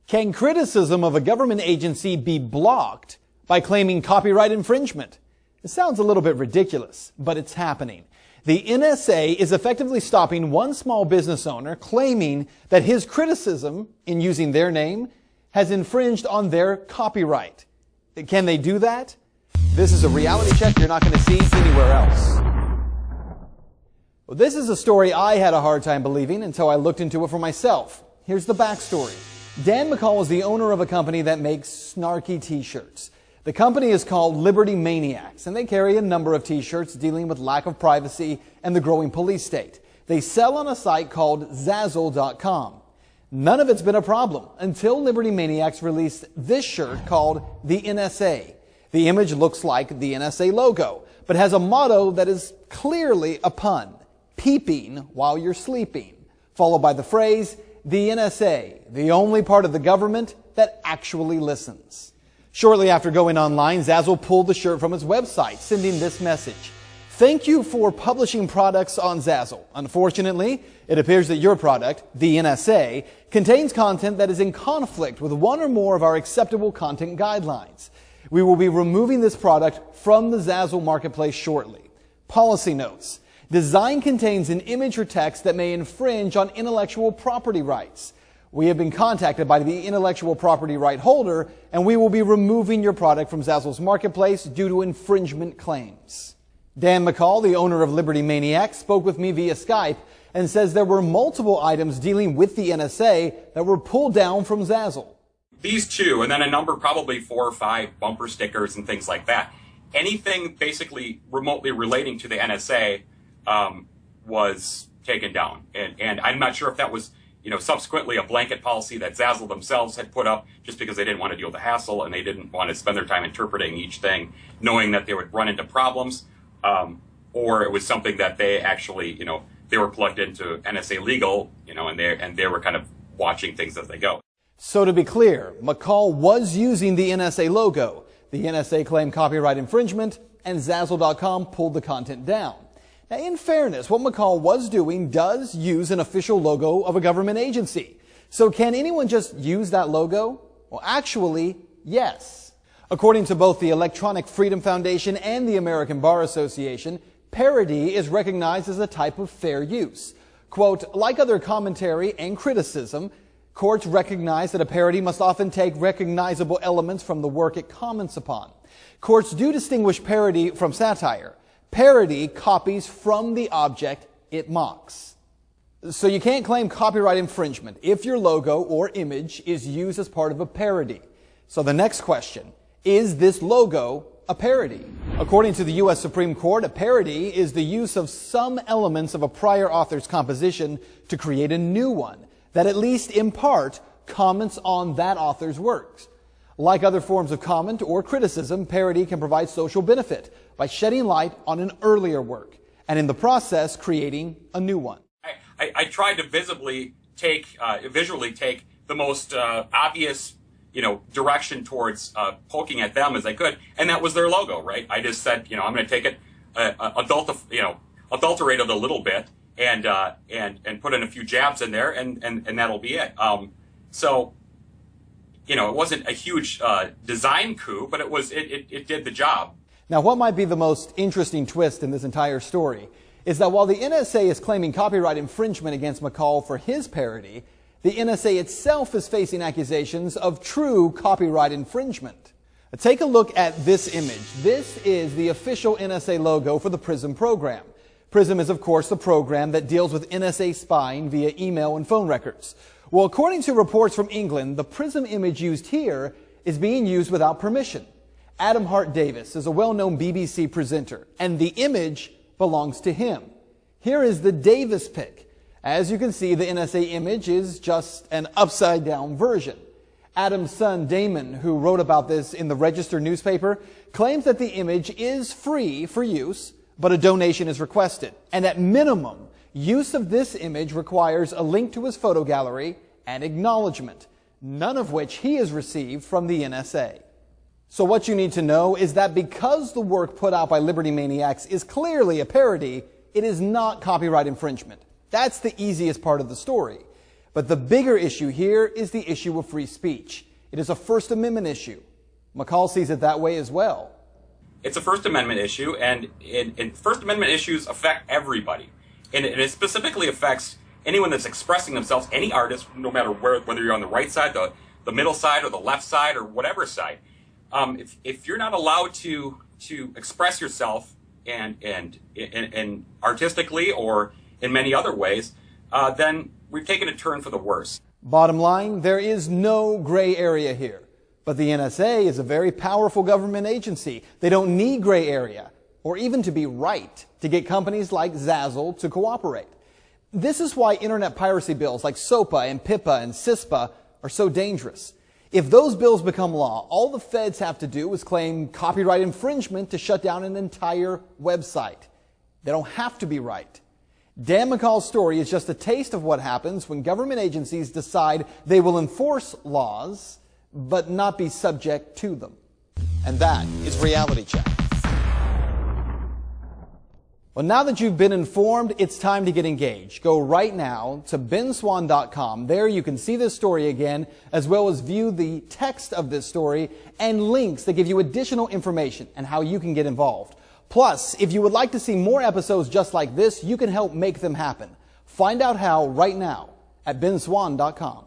Can criticism of a government agency be blocked by claiming copyright infringement? It sounds a little bit ridiculous, but it's happening. The NSA is effectively stopping one small business owner claiming that his criticism in using their name has infringed on their copyright. Can they do that? This is a reality check you're not going to see anywhere else. Well, this is a story I had a hard time believing until I looked into it for myself. Here's the backstory. Dan McCall is the owner of a company that makes snarky t-shirts. The company is called Liberty Maniacs, and they carry a number of t-shirts dealing with lack of privacy and the growing police state. They sell on a site called Zazzle.com. None of it's been a problem until Liberty Maniacs released this shirt called the NSA. The image looks like the NSA logo, but has a motto that is clearly a pun. Peeping while you're sleeping, followed by the phrase, the NSA, the only part of the government that actually listens. Shortly after going online, Zazzle pulled the shirt from its website, sending this message. Thank you for publishing products on Zazzle. Unfortunately, it appears that your product, the NSA, contains content that is in conflict with one or more of our acceptable content guidelines. We will be removing this product from the Zazzle marketplace shortly. Policy notes. Design contains an image or text that may infringe on intellectual property rights. We have been contacted by the intellectual property right holder, and we will be removing your product from Zazzle's marketplace due to infringement claims. Dan McCall, the owner of Liberty Maniacs, spoke with me via Skype and says there were multiple items dealing with the NSA that were pulled down from Zazzle. These two, and then a number, probably 4 or 5 bumper stickers and things like that. Anything basically remotely relating to the NSA was taken down. And I'm not sure if that was, subsequently a blanket policy that Zazzle themselves had put up just because they didn't want to deal with the hassle and they didn't want to spend their time interpreting each thing, knowing that they would run into problems, or it was something that they actually, they were plugged into NSA legal, and they were kind of watching things as they go. So to be clear, McCall was using the NSA logo. The NSA claimed copyright infringement, and Zazzle.com pulled the content down. Now, in fairness, what McCall was doing does use an official logo of a government agency. So can anyone just use that logo? Well, actually, yes. According to both the Electronic Freedom Foundation and the American Bar Association, parody is recognized as a type of fair use. Quote, like other commentary and criticism, courts recognize that a parody must often take recognizable elements from the work it comments upon. Courts do distinguish parody from satire. Parody copies from the object it mocks. So you can't claim copyright infringement if your logo or image is used as part of a parody. So the next question, is this logo a parody? According to the U.S. Supreme Court, a parody is the use of some elements of a prior author's composition to create a new one that at least in part comments on that author's works. Like other forms of comment or criticism, parody can provide social benefit by shedding light on an earlier work, and in the process, creating a new one. I tried to visually take the most obvious, direction towards poking at them as I could, and that was their logo, right? I just said, I'm going to take it, adulterate it a little bit, and put in a few jabs in there, and that'll be it. So, it wasn't a huge design coup, but it did the job. Now, what might be the most interesting twist in this entire story is that while the NSA is claiming copyright infringement against McCall for his parody, the NSA itself is facing accusations of true copyright infringement. Take a look at this image. This is the official NSA logo for the PRISM program. PRISM is, of course, the program that deals with NSA spying via email and phone records. Well, according to reports from England, the PRISM image used here is being used without permission. Adam Hart Davis is a well-known BBC presenter, and the image belongs to him. Here is the Davis pic. As you can see, the NSA image is just an upside-down version. Adam's son, Damon, who wrote about this in the Register newspaper, claims that the image is free for use, but a donation is requested. And at minimum, use of this image requires a link to his photo gallery and acknowledgement, none of which he has received from the NSA. So what you need to know is that because the work put out by Liberty Maniacs is clearly a parody, it is not copyright infringement. That's the easiest part of the story. But the bigger issue here is the issue of free speech. It is a First Amendment issue. McCall sees it that way as well. It's a First Amendment issue, and First Amendment issues affect everybody. And it specifically affects anyone that's expressing themselves, any artist, no matter whether you're on the right side, the middle side, or the left side, or whatever side. If you're not allowed to express yourself and artistically or in many other ways, then we've taken a turn for the worse. Bottom line, there is no gray area here. But the NSA is a very powerful government agency. They don't need gray area or even to be right to get companies like Zazzle to cooperate. This is why internet piracy bills like SOPA and PIPA and CISPA are so dangerous. If those bills become law, all the feds have to do is claim copyright infringement to shut down an entire website. They don't have to be right. Dan McCall's story is just a taste of what happens when government agencies decide they will enforce laws but not be subject to them. And that is Reality Check. Well, now that you've been informed, it's time to get engaged. Go right now to benswann.com. There you can see this story again, as well as view the text of this story and links that give you additional information and how you can get involved. Plus, if you would like to see more episodes just like this, you can help make them happen. Find out how right now at benswann.com.